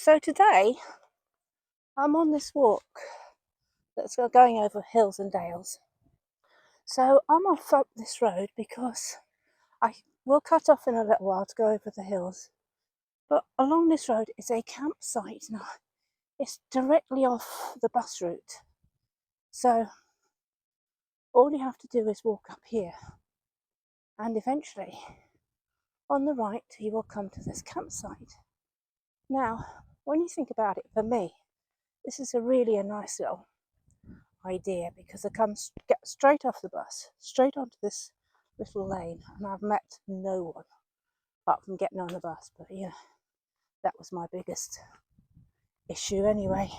So today I'm on this walk that's going over hills and dales. So I'm off up this road because I will cut off in a little while to go over the hills. But along this road is a campsite now. It's directly off the bus route. So all you have to do is walk up here. And eventually, on the right, you will come to this campsite. Now, when you think about it, for me, this is a nice little idea because I get straight off the bus, straight onto this little lane, and I've met no one apart from getting on the bus. But that was my biggest issue anyway.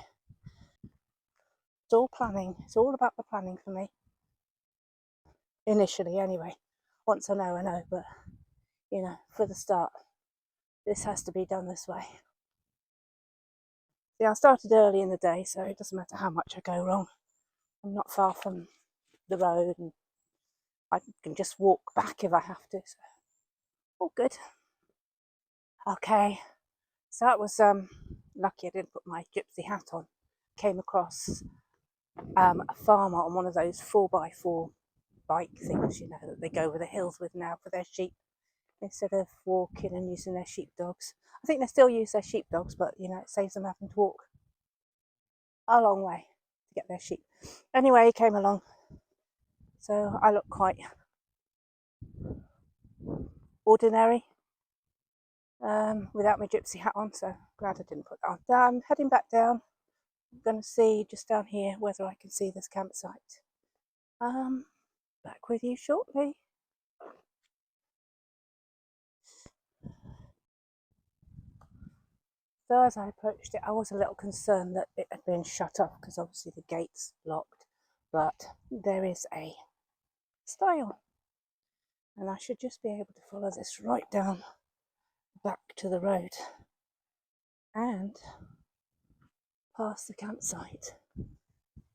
It's all planning. It's all about the planning for me. Initially, anyway. Once I know. But for the start, this has to be done this way. I started early in the day, so it doesn't matter how much I go wrong. I'm not far from the road, and I can just walk back if I have to. So all good. Okay, so that was lucky I didn't put my gypsy hat on. Came across a farmer on one of those 4x4 bike things, that they go over the hills with now for their sheep, instead of walking and using their sheepdogs. I think they still use their sheepdogs, but it saves them having to walk a long way to get their sheep. Anyway, he came along, so I look quite ordinary without my gypsy hat on, so glad I didn't put that on. I'm heading back down. I'm going to see just down here whether I can see this campsite. Back with you shortly. So as I approached it, I was a little concerned that it had been shut off because obviously the gate's locked, but there is a stile, and I should just be able to follow this right down back to the road and past the campsite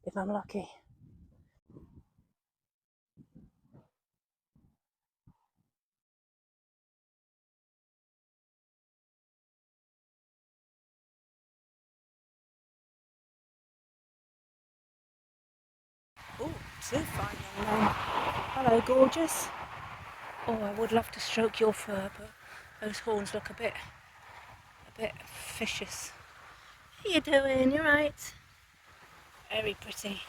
if I'm lucky. Oh, too fine young man. Hello, gorgeous. Oh, I would love to stroke your fur, but those horns look a bit vicious. How you doing? You right? Very pretty.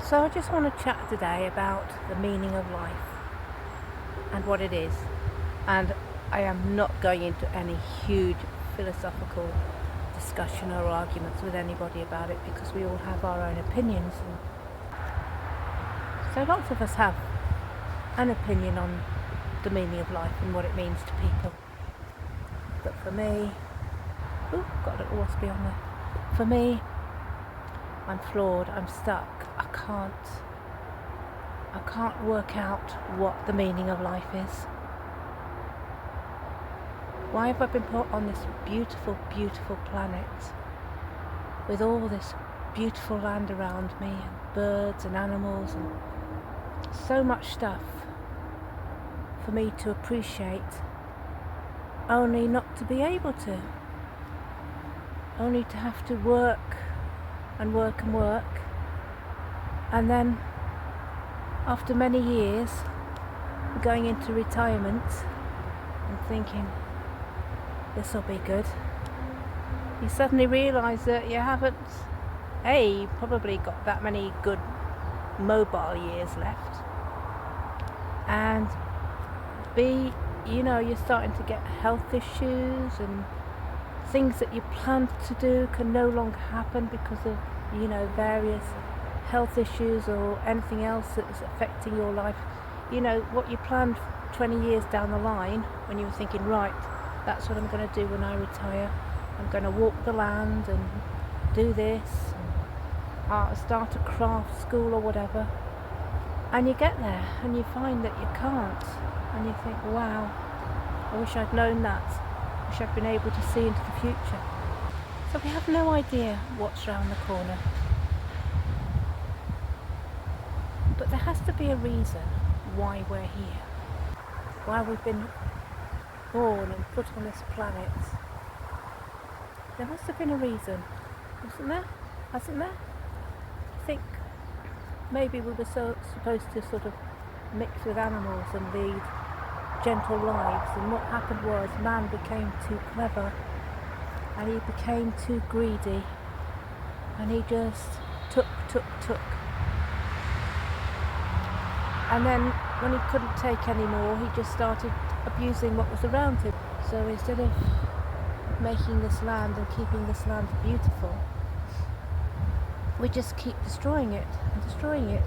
So I just want to chat today about the meaning of life and what it is. And I am not going into any huge philosophical discussion or arguments with anybody about it, because we all have our own opinions. So lots of us have an opinion on the meaning of life and what it means to people. But for me, got a little waspy on there. For me, I'm flawed, I'm stuck. I can't work out what the meaning of life is. Why have I been put on this beautiful, beautiful planet with all this beautiful land around me, and birds and animals and so much stuff for me to appreciate, only not to be able to, only to have to work and work and work, and then after many years going into retirement and thinking this will be good, you suddenly realise that you haven't probably got that many good mobile years left, and B, you're starting to get health issues and things that you planned to do can no longer happen because of, various health issues or anything else that's affecting your life. What you planned 20 years down the line when you were thinking, right, that's what I'm going to do when I retire. I'm going to walk the land and do this, and start a craft school or whatever. And you get there and you find that you can't. And you think, wow, I wish I'd known that. I wish I'd been able to see into the future. So we have no idea what's around the corner. But there has to be a reason why we're here. Why we've been born and put on this planet. There must have been a reason, isn't there? Hasn't there? I think maybe we were supposed to sort of mix with animals and lead gentle lives, and what happened was man became too clever and he became too greedy, and he just took. And then when he couldn't take any more, he just started abusing what was around him. So instead of making this land and keeping this land beautiful, we just keep destroying it and destroying it.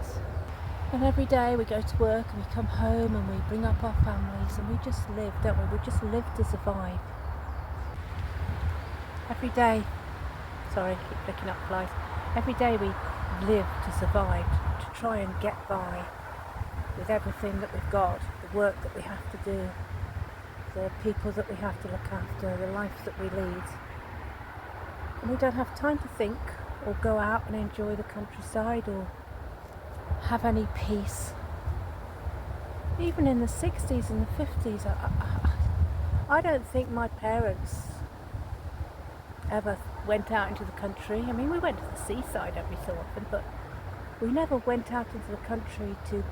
And every day we go to work and we come home and we bring up our families and we just live, don't we? We just live to survive. Every day, sorry, I keep picking up flies. Every day we live to survive, to try and get by with everything that we've got, the work that we have to do, the people that we have to look after, the life that we lead. And we don't have time to think or go out and enjoy the countryside or have any peace. Even in the 60s and the 50s, I don't think my parents ever went out into the country. I mean, we went to the seaside every so often, but we never went out into the country to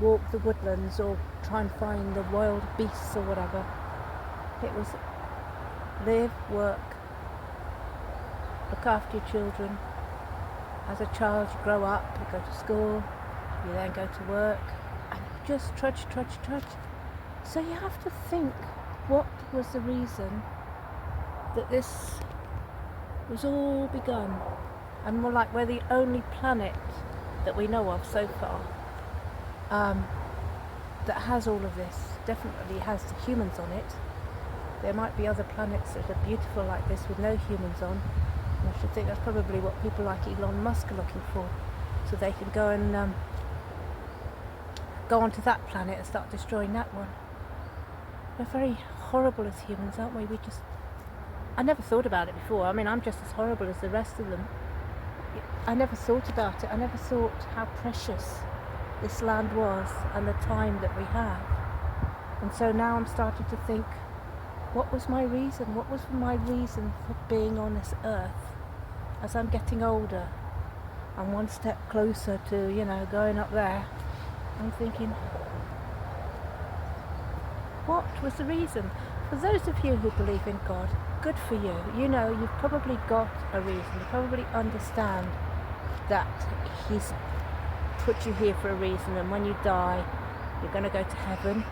walk the woodlands or try and find the wild beasts or whatever. It was live, work, look after your children. As a child, you grow up, you go to school, you then go to work, and you just trudge. So you have to think, what was the reason that this was all begun? And more like, we're the only planet that we know of so far that has all of this. Definitely has the humans on it. There might be other planets that are beautiful like this with no humans on. And I should think that's probably what people like Elon Musk are looking for, so they can go and go onto that planet and start destroying that one. We're very horrible as humans, aren't we? I never thought about it before. I mean, I'm just as horrible as the rest of them. I never thought about it. I never thought how precious this land was and the time that we have. And so now I'm starting to think, what was my reason? What was my reason for being on this earth? As I'm getting older, I'm one step closer to, going up there. I'm thinking, what was the reason? For those of you who believe in God, good for you. You've probably got a reason. You probably understand that He's put you here for a reason, and when you die, you're going to go to heaven.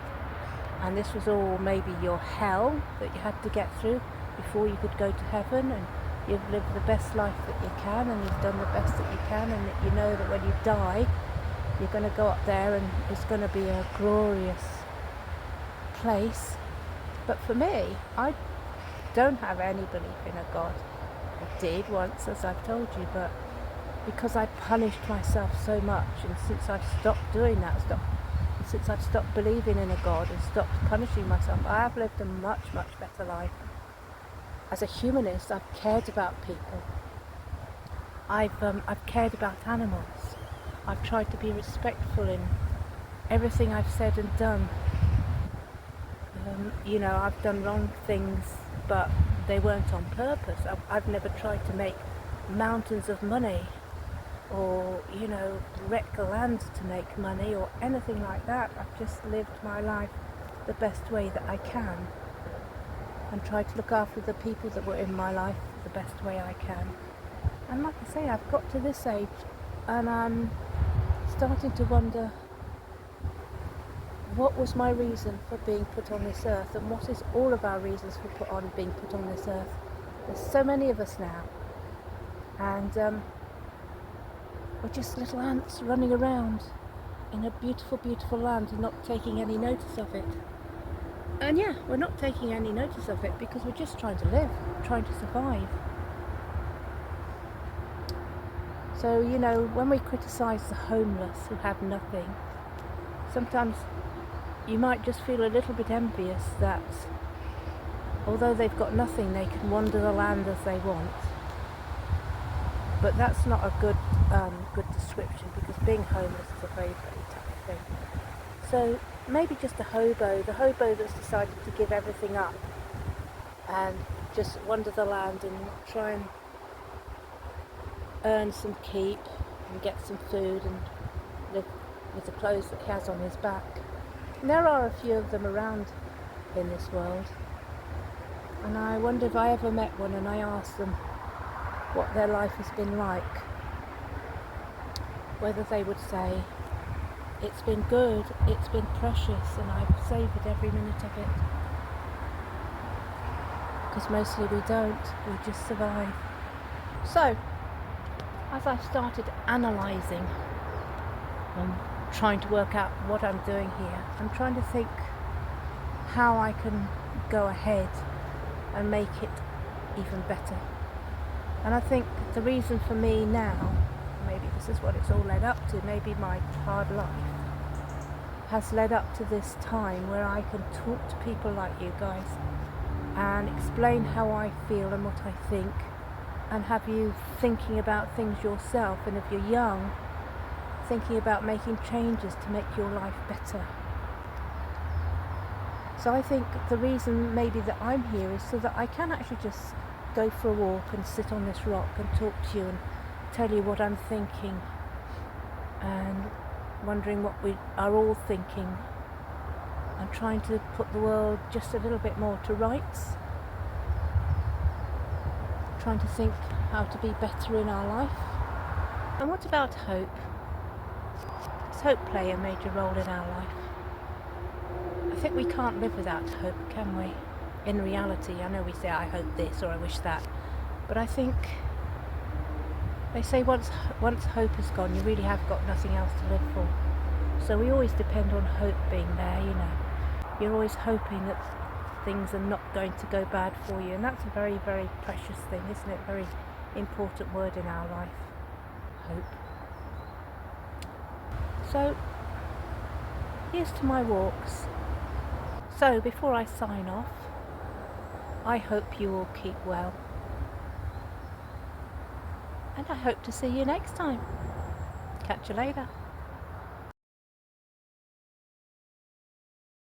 And this was all maybe your hell that you had to get through before you could go to heaven, and you've lived the best life that you can, and you've done the best that you can, and that you know that when you die, you're going to go up there and it's going to be a glorious place. But for me, I don't have any belief in a God. I did once, as I've told you, but because I punished myself so much, and since I've stopped doing that, since I've stopped believing in a God and stopped punishing myself, I have lived a much better life. As a humanist, I've cared about people. I've cared about animals. I've tried to be respectful in everything I've said and done. I've done wrong things, but they weren't on purpose. I've never tried to make mountains of money or, wreck the land to make money or anything like that. I've just lived my life the best way that I can and tried to look after the people that were in my life the best way I can. And like I say, I've got to this age and I'm starting to wonder, what was my reason for being put on this earth, and what is all of our reasons for being put on this earth. There's so many of us now, and we're just little ants running around in a beautiful, beautiful land and not taking any notice of it. And yeah, we're not taking any notice of it because we're just trying to live, trying to survive. So, you know, when we criticise the homeless who have nothing, sometimes you might just feel a little bit envious that although they've got nothing, they can wander the land as they want. But that's not a good description, because being homeless is a very, very tough thing. So maybe just the hobo that's decided to give everything up and just wander the land and try and earn some keep and get some food and live with the clothes that he has on his back. And there are a few of them around in this world, and I wonder if I ever met one and I asked them what their life has been like, whether they would say, it's been good, it's been precious, and I've savoured every minute of it. Because mostly we don't, we just survive. So, as I started analysing and trying to work out what I'm doing here, I'm trying to think how I can go ahead and make it even better. And I think the reason for me now, maybe this is what it's all led up to, maybe my hard life has led up to this time where I can talk to people like you guys and explain how I feel and what I think, and have you thinking about things yourself, and if you're young, thinking about making changes to make your life better. So I think the reason maybe that I'm here is so that I can actually just go for a walk and sit on this rock and talk to you and tell you what I'm thinking, and wondering what we are all thinking, and trying to put the world just a little bit more to rights, trying to think how to be better in our life. And what about hope? Does hope play a major role in our life? I think we can't live without hope, can we? In reality, I know we say I hope this or I wish that, but I think they say once hope is gone, you really have got nothing else to live for. So we always depend on hope being there, you know. You're always hoping that things are not going to go bad for you, and that's a very, very precious thing, isn't it? Very important word in our life, hope. So here's to my walks. So before I sign off, I hope you all keep well, and I hope to see you next time. Catch you later.